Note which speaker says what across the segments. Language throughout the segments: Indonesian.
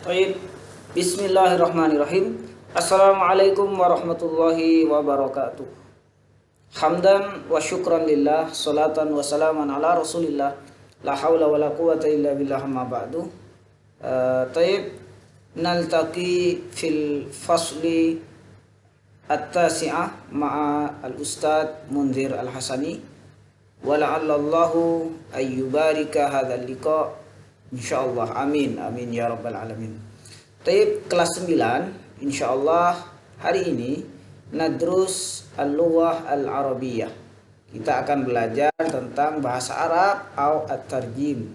Speaker 1: Baik, Bismillahirrahmanirrahim. Assalamualaikum warahmatullahi wabarakatuh. Hamdan wa syukran lillah, salatan wa salaman ala rasulillah, la hawla wa la quwata illa billah ma ba'du. Taib, naltaqi fil fasli at-tasi'ah ma'a al-ustad Munzir al-Hasani wa la'allallahu ayyubarika hadzal liqa' insyaallah. Amin amin ya rabbal alamin. Taib, kelas 9 insyaallah hari ini nadrus al-lughah al-arabiyyah. Kita akan belajar tentang bahasa Arab atau at-tarjim.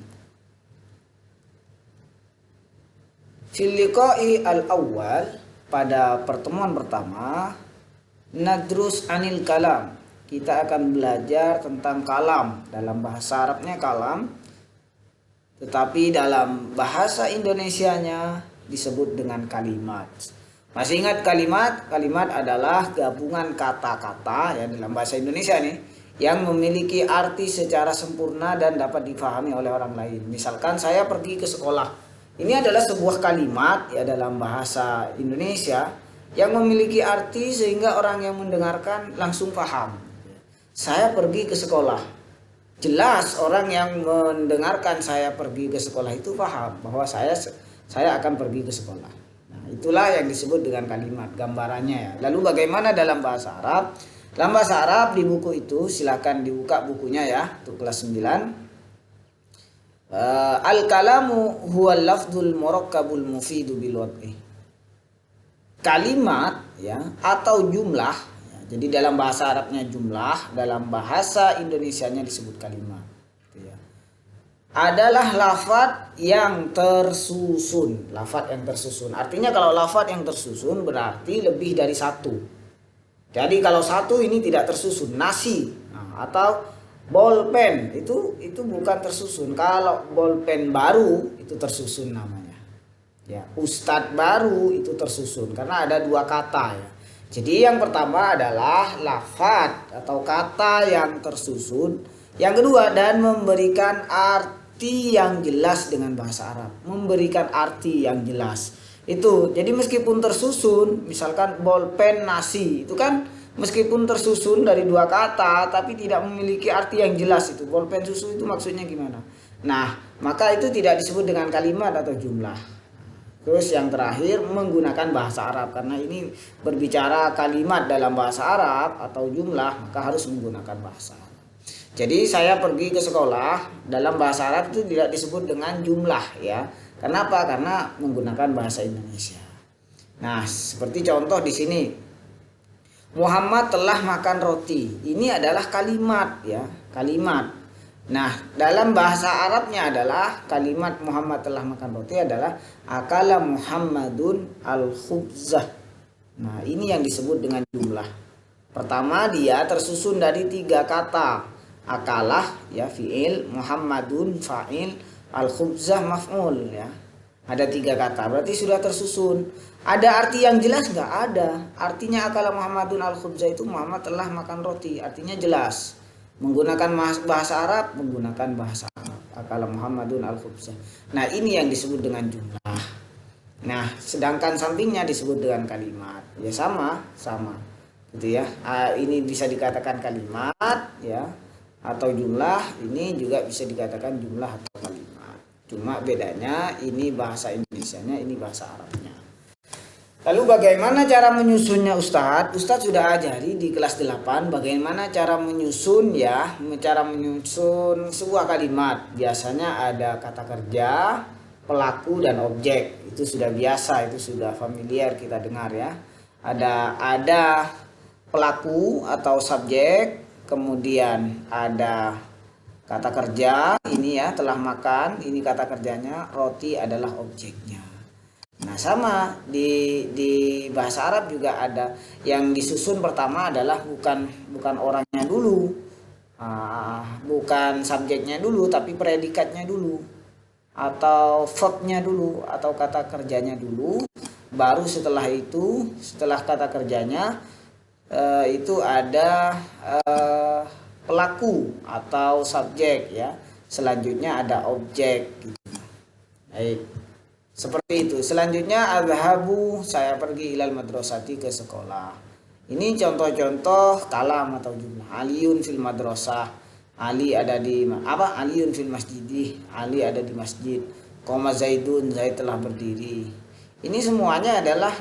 Speaker 1: Fil liqa'i al-awwal, pada pertemuan pertama, nadrus anil kalam. Kita akan belajar tentang kalam. Dalam bahasa Arabnya kalam, tetapi dalam bahasa Indonesianya disebut dengan kalimat. Masih ingat kalimat? Kalimat adalah gabungan kata-kata ya dalam bahasa Indonesia nih yang memiliki arti secara sempurna dan dapat difahami oleh orang lain. Misalkan saya pergi ke sekolah. Ini adalah sebuah kalimat ya dalam bahasa Indonesia yang memiliki arti sehingga orang yang mendengarkan langsung paham. Saya pergi ke sekolah. Jelas orang yang mendengarkan saya pergi ke sekolah itu paham bahwa saya akan pergi ke sekolah. Nah, itulah yang disebut dengan kalimat, gambarannya ya. Lalu bagaimana dalam bahasa Arab? Dalam bahasa Arab di buku itu silakan dibuka bukunya ya, untuk kelas 9. Al-kalamu huwal lafdzul murakkabul mufidu bil wad'i. Kalimat ya atau jumlah ya, jadi dalam bahasa Arabnya jumlah, dalam bahasa Indonesianya disebut kalimat gitu ya. Adalah lafadz yang tersusun. Lafadz yang tersusun artinya kalau lafadz yang tersusun berarti lebih dari satu. Jadi kalau satu ini tidak tersusun, nasi atau bolpen itu bukan tersusun. Kalau bolpen baru itu tersusun namanya. Ya, ustadz baru itu tersusun karena ada dua kata ya. Jadi yang pertama adalah lafadz atau kata yang tersusun. Yang kedua dan memberikan arti yang jelas dengan bahasa Arab. Memberikan arti yang jelas. Itu. Jadi meskipun tersusun, misalkan bolpen nasi, itu kan meskipun tersusun dari dua kata tapi tidak memiliki arti yang jelas itu. Bolpen susu itu maksudnya gimana? Nah, maka itu tidak disebut dengan kalimat atau jumlah. Terus yang terakhir menggunakan bahasa Arab, karena ini berbicara kalimat dalam bahasa Arab atau jumlah maka harus menggunakan bahasa Arab. Jadi saya pergi ke sekolah, dalam bahasa Arab itu tidak disebut dengan jumlah ya. Kenapa? Karena menggunakan bahasa Indonesia. Nah, seperti contoh di sini. Muhammad telah makan roti. Ini adalah kalimat ya, kalimat. Nah, dalam bahasa Arabnya adalah kalimat Muhammad telah makan roti adalah akala Muhammadun al-khubzah. Nah, ini yang disebut dengan jumlah. Pertama, dia tersusun dari tiga kata. Akalah ya fi'il, Muhammadun fa'il, al-khubzah maf'ul ya. Ada tiga kata, berarti sudah tersusun. Ada arti yang jelas nggak? Ada. Artinya akala Muhammadun al-khubzah itu Muhammad telah makan roti. Artinya jelas. Menggunakan bahasa Arab, menggunakan bahasa Arab. Akala Muhammadun al-khubzah. Nah, ini yang disebut dengan jumlah. Nah, sedangkan sampingnya disebut dengan kalimat. Ya sama. Gitu ya. Ini bisa dikatakan kalimat ya atau jumlah, ini juga bisa dikatakan jumlah atau kalimat. Cuma bedanya ini bahasa Indonesianya, ini bahasa Arabnya. Lalu bagaimana cara menyusunnya Ustadz? Ustadz sudah ajari di kelas 8 bagaimana cara menyusun ya, cara menyusun sebuah kalimat. Biasanya ada kata kerja, pelaku dan objek. Itu sudah biasa, itu sudah familiar kita dengar ya. Ada pelaku atau subjek, kemudian ada kata kerja, ini ya telah makan, ini kata kerjanya, roti adalah objeknya. Nah sama di bahasa Arab juga ada yang disusun pertama adalah bukan orangnya dulu, bukan subjeknya dulu, tapi predikatnya dulu, atau verbnya dulu, atau kata kerjanya dulu. Baru setelah itu, setelah kata kerjanya itu ada pelaku atau subjek ya. Selanjutnya ada objek gitu. Baik. Seperti itu. Selanjutnya adhabu, saya pergi ilal madrasati, ke sekolah. Ini contoh-contoh kalam atau jumlah. Aliyun fil madrasah. Ali ada di apa? Aliyun fil masjidi. Ali ada di masjid. Qoma Zaidun, Zaid telah berdiri. Ini semuanya adalah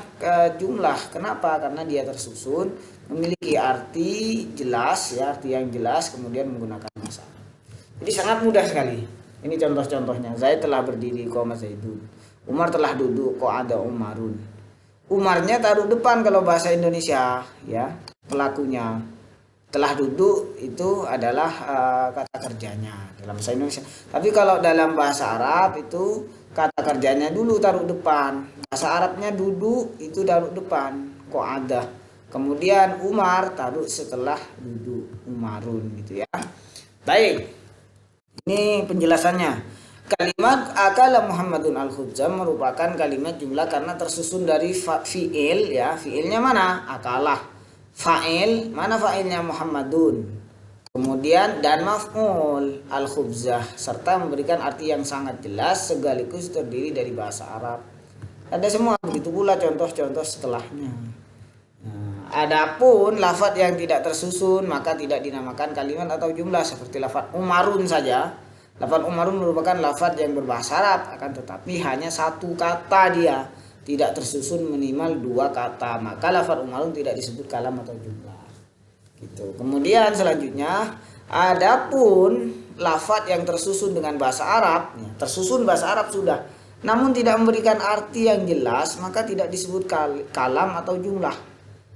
Speaker 1: jumlah. Kenapa? Karena dia tersusun, memiliki arti jelas ya, arti yang jelas, kemudian menggunakan masa. Jadi sangat mudah sekali. Ini contoh-contohnya. Zaid telah berdiri, qoma Zaidun. Umar telah duduk, kok ada Umarun. Umarnya taruh depan kalau bahasa Indonesia ya, pelakunya. Telah duduk itu adalah kata kerjanya dalam bahasa Indonesia. Tapi kalau dalam bahasa Arab itu kata kerjanya dulu taruh depan. Bahasa Arabnya duduk itu taruh depan, kok ada. Kemudian Umar taruh setelah duduk, Umarun gitu ya. Baik. Ini penjelasannya. Kalimat akala Muhammadun al-khubzam merupakan kalimat jumlah karena tersusun dari fi'il ya. Fi'ilnya mana? Akalah. Fa'il, mana fa'ilnya? Muhammadun. Kemudian dan maf'ul al-khubzah serta memberikan arti yang sangat jelas sekaligus terdiri dari bahasa Arab. Ada semua, begitu pula contoh-contoh setelahnya. Nah, adapun lafadz yang tidak tersusun maka tidak dinamakan kalimat atau jumlah, seperti lafadz Umarun saja. Lafadz Umarun merupakan lafadz yang berbahasa Arab, akan tetapi hanya satu kata dia, tidak tersusun minimal dua kata, maka lafadz Umarun tidak disebut kalam atau jumlah. Gitu. Kemudian selanjutnya, adapun lafadz yang tersusun dengan bahasa Arab, tersusun bahasa Arab sudah, namun tidak memberikan arti yang jelas, maka tidak disebut kalam atau jumlah.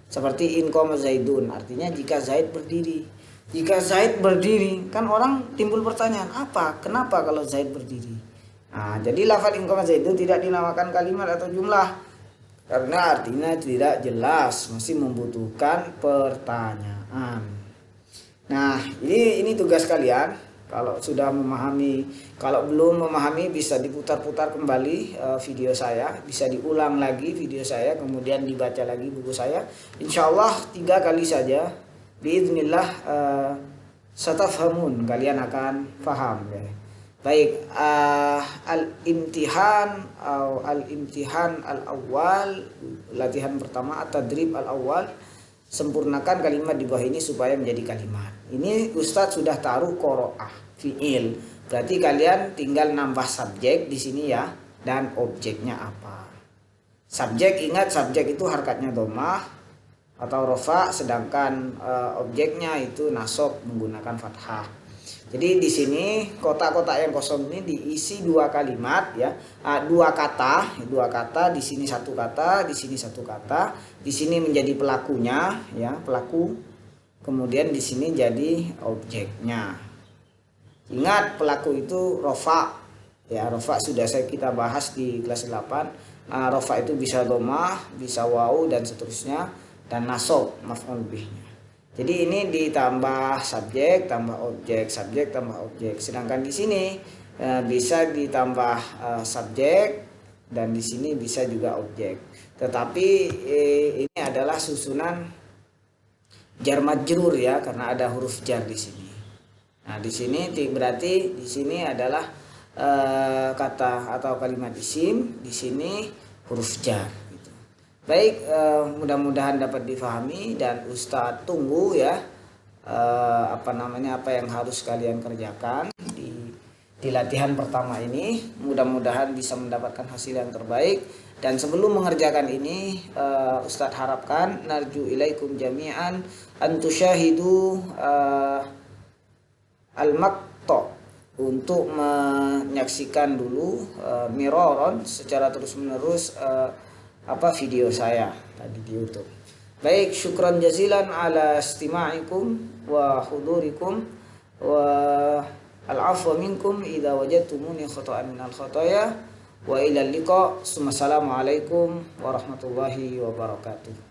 Speaker 1: Seperti in qoma Zaidun, artinya jika Zaid berdiri. Jika Zaid berdiri, kan orang timbul pertanyaan, apa? Kenapa kalau Zaid berdiri? Nah, jadi lafadz in qoma Zaidun tidak dinamakan kalimat atau jumlah karena artinya tidak jelas, masih membutuhkan pertanyaan. Nah, ini tugas kalian. Kalau sudah memahami, kalau belum memahami bisa diputar-putar kembali video saya, bisa diulang lagi video saya, kemudian dibaca lagi buku saya. Insya Allah 3 kali saja. Biiznillah satafhamun, kalian akan paham ya. Baik, al-imtihan al-awwal, latihan pertama, at-tadrib al-awwal, sempurnakan kalimat di bawah ini supaya menjadi kalimat. Ini Ustadz sudah taruh qoro'ah fi'il. Berarti kalian tinggal nambah subjek di sini ya, dan objeknya apa. Subjek, ingat subjek itu harkatnya dhammah atau rofa, sedangkan objeknya itu nasab menggunakan fathah. Jadi di sini kotak-kotak yang kosong ini diisi 2 kalimat ya, 2 kata, di sini 1 kata, di sini 1 kata, di sini menjadi pelakunya ya, pelaku. Kemudian di sini jadi objeknya. Ingat pelaku itu rofa ya, rofa sudah kita bahas di kelas 8. Rofa itu bisa dhammah, bisa wawu dan seterusnya, dan nasab maf'ul bihnya. Jadi ini ditambah subjek tambah objek, subjek tambah objek. Sedangkan di sini bisa ditambah subjek dan di sini bisa juga objek. Tetapi ini adalah susunan jar majrur ya, karena ada huruf jar di sini. Nah, di sini berarti di sini adalah kata atau kalimat isim, di sini huruf jar. Baik, mudah-mudahan dapat difahami dan Ustadz tunggu ya apa yang harus kalian kerjakan di latihan pertama ini. Mudah-mudahan bisa mendapatkan hasil yang terbaik. Dan sebelum mengerjakan ini, Ustadz harapkan narju ilaikum jami'an antusyahidu al-maqta, untuk menyaksikan dulu miroron secara terus-menerus video saya tadi di YouTube. Baik, syukran jazilan ala istima'ikum wa hudurikum wa al-afwa minkum idza wajadtumuni khata'an minal khataya wa ila liqa. Assalamualaikum warahmatullahi wabarakatuh.